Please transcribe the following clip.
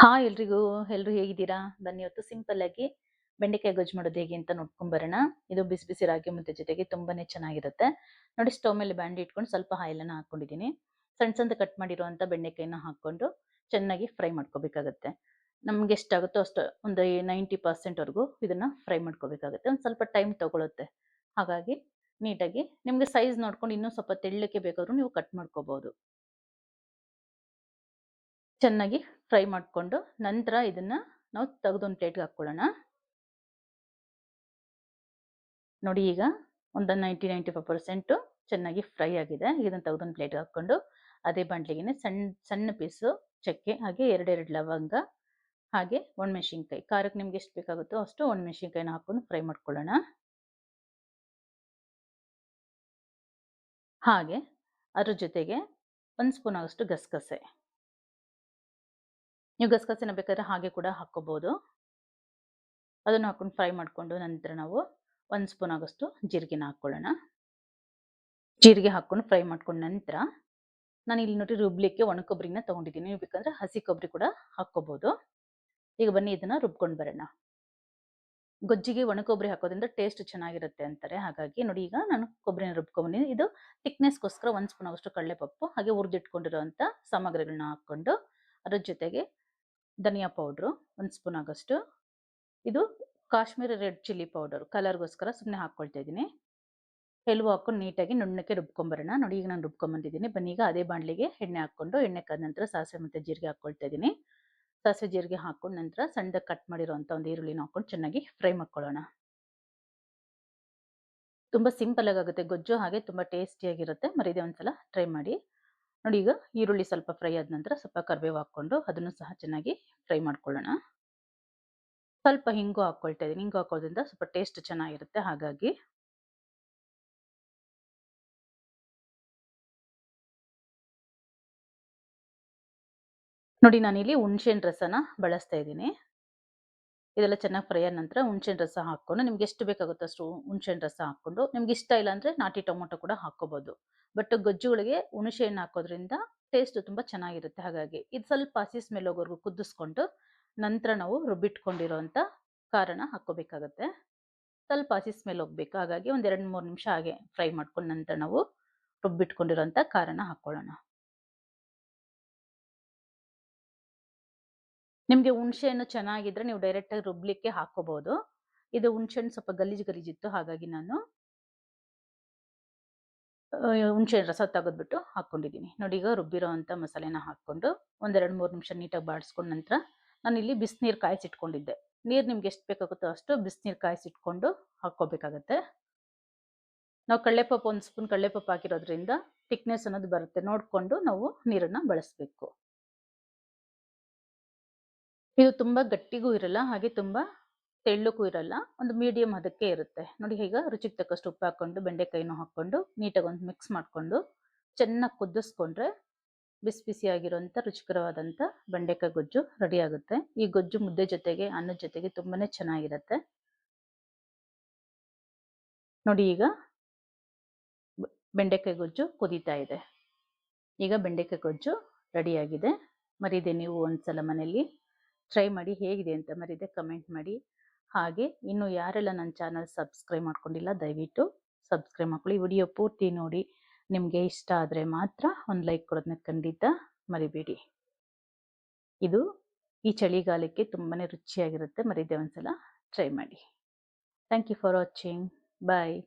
Hi ಎಲ್ರು ಹೇಗಿದ್ದೀರಾ? ಬನ್ನಿ ಇವತ್ತು ಸಿಂಪಲ್ ಆಗಿ ಬೆಂಡೆಕಾಯಿ ಗೊಜ್ಜು ಮಾಡೋದು ಹೇಗೆ ಅಂತ ನೋಡ್ಕೊಂಡ್ ಬರೋಣ. ಇದು ಬಿಸಿ ಬಿಸಿ ರಾಗಿ ಮುದ್ದೆ ಜೊತೆಗೆ ತುಂಬಾನೇ ಚೆನ್ನಾಗಿರುತ್ತೆ. ನೋಡಿ, ಸ್ಟವ್ ಮೇಲೆ ಬಾಂಡ್ಲಿ ಇಟ್ಕೊಂಡು ಸ್ವಲ್ಪ ಆಯಿಲನ್ನ ಹಾಕೊಂಡಿದ್ದೀನಿ. ಸಣ್ಣ ಸಣ್ಣ ಕಟ್ ಮಾಡಿರುವಂತ ಬೆಂಡೆಕಾಯಿನ ಹಾಕೊಂಡು ಚೆನ್ನಾಗಿ ಫ್ರೈ ಮಾಡ್ಕೋಬೇಕಾಗತ್ತೆ. ನಮ್ಗೆ ಎಷ್ಟಾಗುತ್ತೋ ಅಷ್ಟು ಒಂದು 90% ವರೆಗೂ ಇದನ್ನ ಫ್ರೈ ಮಾಡ್ಕೋಬೇಕಾಗತ್ತೆ. ಒಂದು ಸ್ವಲ್ಪ ಟೈಮ್ ತಗೊಳುತ್ತೆ. ಹಾಗಾಗಿ ನೀಟಾಗಿ ನಿಮ್ಗೆ ಸೈಜ್ ನೋಡ್ಕೊಂಡು ಇನ್ನೂ ಸ್ವಲ್ಪ ತೆಳ್ಳಕ್ಕೆ ಬೇಕಾದ್ರೂ ನೀವು ಕಟ್ ಮಾಡ್ಕೋಬಹುದು. ಚೆನ್ನಾಗಿ ಫ್ರೈ ಮಾಡಿಕೊಂಡು ನಂತರ ಇದನ್ನ ನಾವು ತೆಗೆದೊಂದು ಪ್ಲೇಟ್ಗೆ ಹಾಕೊಳ್ಳೋಣ. ನೋಡಿ, ಈಗ ಒಂದು 95% ಚೆನ್ನಾಗಿ ಫ್ರೈ ಆಗಿದೆ. ಇದನ್ನ ತೆಗೆದೊಂದು ಪ್ಲೇಟ್ಗೆ ಹಾಕೊಂಡು ಅದೇ ಬಾಂಡ್ಲಿಗೆನೆ ಸಣ್ಣ ಸಣ್ಣ ಪೀಸು ಚಕ್ಕೆ, ಹಾಗೆ ಎರಡೆರಡು ಲವಂಗ, ಹಾಗೆ ಒಣಮೆಣಸಿನ್ಕಾಯಿ, ಖಾರಕ್ಕೆ ನಿಮ್ಗೆ ಎಷ್ಟು ಬೇಕಾಗುತ್ತೋ ಅಷ್ಟು ಒಣಮೆಣಸಿನ್ಕಾಯಿನ ಹಾಕೊಂಡು ಫ್ರೈ ಮಾಡ್ಕೊಳ್ಳೋಣ. ಹಾಗೆ ಅದ್ರ ಜೊತೆಗೆ 1 ಸ್ಪೂನ್ ಆಗೋಷ್ಟು ಗಸಗಸೆ. ನೀವು ಗಸಗಸೆನ ಬೇಕಾದ್ರೆ ಹಾಗೆ ಕೂಡ ಹಾಕೋಬಹುದು. ಅದನ್ನು ಹಾಕೊಂಡು ಫ್ರೈ ಮಾಡಿಕೊಂಡು ನಂತರ ನಾವು 1 ಸ್ಪೂನ್ ಆಗೋಷ್ಟು ಜೀರಿಗೆನ ಹಾಕೊಳ್ಳೋಣ. ಜೀರಿಗೆ ಹಾಕೊಂಡು ಫ್ರೈ ಮಾಡ್ಕೊಂಡ ನಂತರ ನಾನು ಇಲ್ಲಿ ನೋಡಿ ರುಬ್ಲಿಕ್ಕೆ ಒಣ ಕೊಬ್ಬರಿನ ತಗೊಂಡಿದ್ದೀನಿ. ನೀವು ಬೇಕಂದ್ರೆ ಹಸಿ ಕೊಬ್ಬರಿ ಕೂಡ ಹಾಕೋಬಹುದು. ಈಗ ಬನ್ನಿ ಇದನ್ನ ರುಬ್ಕೊಂಡು ಬರೋಣ. ಗೊಜ್ಜಿಗೆ ಒಣ ಕೊಬ್ಬರಿ ಹಾಕೋದ್ರಿಂದ ಟೇಸ್ಟ್ ಚೆನ್ನಾಗಿರುತ್ತೆ ಅಂತಾರೆ. ಹಾಗಾಗಿ ನೋಡಿ, ಈಗ ನಾನು ಕೊಬ್ಬರಿನ ರುಬ್ಕೊಂಡ್ಬಂದಿದ್ದೀನಿ. ಇದು ಥಿಕ್ನೆಸ್ಗೋಸ್ಕರ 1 ಸ್ಪೂನ್ ಆಗೋಷ್ಟು ಕಡಲೆಪಪ್ಪು, ಹಾಗೆ ಹುರಿದಿಟ್ಕೊಂಡಿರುವಂಥ ಸಾಮಗ್ರಿಗಳನ್ನ ಹಾಕ್ಕೊಂಡು ಅದ್ರ ಜೊತೆಗೆ ಧನಿಯಾ ಪೌಡ್ರು 1 ಸ್ಪೂನ್ ಆಗೋಷ್ಟು, ಇದು ಕಾಶ್ಮೀರಿ ರೆಡ್ ಚಿಲ್ಲಿ ಪೌಡರ್ ಕಲರ್ಗೋಸ್ಕರ ಸುಮ್ಮನೆ ಹಾಕ್ಕೊಳ್ತಾ ಇದ್ದೀನಿ. ಎಲ್ಲವೂ ಹಾಕೊಂಡು ನೀಟಾಗಿ ನುಣ್ಣಕ್ಕೆ ರುಬ್ಕೊಂಬರೋಣ. ನೋಡಿ, ಈಗ ನಾನು ರುಬ್ಕೊಂಬಂದಿದ್ದೀನಿ. ಬನ್ನಿ ಈಗ ಅದೇ ಬಾಣಲಿಗೆ ಎಣ್ಣೆ ಹಾಕ್ಕೊಂಡು ಎಣ್ಣೆ ಕಾದ ನಂತರ ಸಾಸಿವೆ ಮತ್ತು ಜೀರಿಗೆ ಹಾಕ್ಕೊಳ್ತಾ ಇದ್ದೀನಿ. ಸಾಸಿವೆ ಜೀರಿಗೆ ಹಾಕೊಂಡು ನಂತರ ಸಣ್ಣದಾಗಿ ಕಟ್ ಮಾಡಿರುವಂಥ ಒಂದು ಈರುಳ್ಳಿನ ಹಾಕೊಂಡು ಚೆನ್ನಾಗಿ ಫ್ರೈ ಮಾಡ್ಕೊಳ್ಳೋಣ. ತುಂಬ ಸಿಂಪಲ್ ಆಗುತ್ತೆ ಗೊಜ್ಜು, ಹಾಗೆ ತುಂಬ ಟೇಸ್ಟಿಯಾಗಿರುತ್ತೆ. ಮರಿದೇ ಒಂದ್ಸಲ ಟ್ರೈ ಮಾಡಿ. ನೋಡಿ, ಈಗ ಈರುಳ್ಳಿ ಸ್ವಲ್ಪ ಫ್ರೈ ಆದ ನಂತರ ಸ್ವಲ್ಪ ಕರಿಬೇವು ಹಾಕ್ಕೊಂಡು ಅದನ್ನು ಸಹ ಚೆನ್ನಾಗಿ ಫ್ರೈ ಮಾಡ್ಕೊಳ್ಳೋಣ. ಸ್ವಲ್ಪ ಹಿಂಗು ಹಾಕ್ಕೊಳ್ತಾ ಇದ್ದೀನಿ. ಹಿಂಗು ಹಾಕೋದ್ರಿಂದ ಸ್ವಲ್ಪ ಟೇಸ್ಟ್ ಚೆನ್ನಾಗಿರುತ್ತೆ. ಹಾಗಾಗಿ ನೋಡಿ, ನಾನಿಲ್ಲಿ ಹುಣಸೆಹಣ್ಣು ರಸನ ಬಳಸ್ತಾ ಇದ್ದೀನಿ. ಇದೆಲ್ಲ ಚೆನ್ನಾಗಿ ಫ್ರೈ ಆದ ನಂತರ ಹುಣಸೆಹಣ್ಣು ರಸ ಹಾಕ್ಕೊಂಡು ನಿಮ್ಗೆ ಎಷ್ಟು ಬೇಕಾಗುತ್ತೋ ಅಷ್ಟು ಹುಣಸೆಹಣ್ಣು ರಸ ಹಾಕ್ಕೊಂಡು, ನಿಮ್ಗೆ ಇಷ್ಟ ಇಲ್ಲ ಅಂದರೆ ನಾಟಿ ಟೊಮೊಟೊ ಕೂಡ ಹಾಕ್ಕೋಬೋದು. ಬಟ್ ಗೊಜ್ಜುಗಳಿಗೆ ಹುಣಸೆಹಣ್ಣು ಹಾಕೋದ್ರಿಂದ ಟೇಸ್ಟ್ ತುಂಬ ಚೆನ್ನಾಗಿರುತ್ತೆ. ಹಾಗಾಗಿ ಇದು ಸ್ವಲ್ಪ ಹಸಿ ಸ್ಮೆಲ್ ಹೋಗೋವರೆಗೂ ಕುದಿಸ್ಕೊಂಡು ನಂತರ ನಾವು ರುಬ್ಬಿಟ್ಕೊಂಡಿರೋಂಥ ಖಾರನ ಹಾಕ್ಕೋಬೇಕಾಗತ್ತೆ. ಸ್ವಲ್ಪ ಹಸಿ ಸ್ಮೆಲ್ ಹೋಗ್ಬೇಕು. ಹಾಗಾಗಿ ಒಂದು 2-3 ನಿಮಿಷ ಹಾಗೆ ಫ್ರೈ ಮಾಡ್ಕೊಂಡು ನಂತರ ನಾವು ರುಬ್ಬಿಟ್ಕೊಂಡಿರೋಂಥ ಖಾರನ ಹಾಕ್ಕೊಳ್ಳೋಣ. ನಿಮ್ಗೆ ಹುಣಸೆಹಣ್ಣು ಚೆನ್ನಾಗಿದ್ರೆ ನೀವು ಡೈರೆಕ್ಟಾಗಿ ರುಬ್ಲಿಕ್ಕೆ ಹಾಕೋಬಹುದು. ಇದು ಹುಣಸೆಹಣ್ಣು ಸ್ವಲ್ಪ ಗಲೀಜು ಗಲೀಜಿತ್ತು, ಹಾಗಾಗಿ ನಾನು ಹುಣಸೆಹಣ್ಣು ರಸ ತೆಗೆದ್ಬಿಟ್ಟು ಹಾಕ್ಕೊಂಡಿದ್ದೀನಿ. ನೋಡಿ, ಈಗ ರುಬ್ಬಿರೋ ಅಂಥ ಮಸಾಲೆನ ಹಾಕ್ಕೊಂಡು ಒಂದು 2-3 ನಿಮಿಷ ನೀಟಾಗಿ ಬಾಡಿಸ್ಕೊಂಡ ನಂತರ ನಾನಿಲ್ಲಿ ಬಿಸಿನೀರು ಕಾಯಿಸಿಟ್ಕೊಂಡಿದ್ದೆ. ನೀರು ನಿಮ್ಗೆ ಎಷ್ಟು ಬೇಕಾಗುತ್ತೋ ಅಷ್ಟು ಬಿಸಿನೀರು ಕಾಯಿಸಿಟ್ಕೊಂಡು ಹಾಕ್ಕೋಬೇಕಾಗತ್ತೆ. ನಾವು ಕಡಲೆಪಪ್ಪು 1 ಸ್ಪೂನ್ ಕಡಲೆಪಪ್ಪು ಹಾಕಿರೋದ್ರಿಂದ ಥಿಕ್ನೆಸ್ ಅನ್ನೋದು ಬರುತ್ತೆ. ನೋಡಿಕೊಂಡು ನಾವು ನೀರನ್ನು ಬಳಸಬೇಕು. ಇದು ತುಂಬ ಗಟ್ಟಿಗೂ ಇರಲ್ಲ, ಹಾಗೆ ತುಂಬ ತೆಳ್ಳಕ್ಕೂ ಇರಲ್ಲ, ಒಂದು ಮೀಡಿಯಂ ಅದಕ್ಕೆ ಇರುತ್ತೆ. ನೋಡಿ, ಈಗ ರುಚಿಗೆ ತಕ್ಕಷ್ಟು ಉಪ್ಪು ಹಾಕ್ಕೊಂಡು ಬೆಂಡೆಕಾಯಿನೂ ಹಾಕ್ಕೊಂಡು ನೀಟಾಗಿ ಒಂದು ಮಿಕ್ಸ್ ಮಾಡಿಕೊಂಡು ಚೆನ್ನಾಗಿ ಕುದಿಸ್ಕೊಂಡ್ರೆ ಬಿಸಿ ಬಿಸಿಯಾಗಿರುವಂಥ ರುಚಿಕರವಾದಂಥ ಬೆಂಡೆಕಾಯಿ ಗೊಜ್ಜು ರೆಡಿ ಆಗುತ್ತೆ. ಈ ಗೊಜ್ಜು ಮುದ್ದೆ ಜೊತೆಗೆ ಅನ್ನದ ಜೊತೆಗೆ ತುಂಬಾನೇ ಚೆನ್ನಾಗಿರುತ್ತೆ. ನೋಡಿ, ಈಗ ಬೆಂಡೆಕಾಯಿ ಗೊಜ್ಜು ಕುದೀತಾ ಇದೆ. ಈಗ ಬೆಂಡೆಕಾಯಿ ಗೊಜ್ಜು ರೆಡಿಯಾಗಿದೆ. ಮರಿದೆ ನೀವು ಒಂದ್ಸಲ ಮನೆಯಲ್ಲಿ ಟ್ರೈ ಮಾಡಿ, ಹೇಗಿದೆ ಅಂತ ಮರಿದೆ ಕಮೆಂಟ್ ಮಾಡಿ. ಹಾಗೆ ಇನ್ನು ಯಾರೆಲ್ಲ ನನ್ನ ಚಾನಲ್ ಸಬ್ಸ್ಕ್ರೈಬ್ ಮಾಡ್ಕೊಂಡಿಲ್ಲ ದಯವಿಟ್ಟು ಸಬ್ಸ್ಕ್ರೈಬ್ ಮಾಡ್ಕೊಳ್ಳಿ. ವಿಡಿಯೋ ಪೂರ್ತಿ ನೋಡಿ. ನಿಮಗೆ ಇಷ್ಟ ಆದರೆ ಮಾತ್ರ ಒಂದು ಲೈಕ್ ಕೊಡೋದನ್ನ ಖಂಡಿತ ಮರಿಬೇಡಿ. ಇದು ಈ ಚಳಿಗಾಲಕ್ಕೆ ತುಂಬಾನೇ ರುಚಿಯಾಗಿರುತ್ತೆ. ಮರಿದೆ ಒಂದ್ಸಲ ಟ್ರೈ ಮಾಡಿ. Thank you for watching. Bye.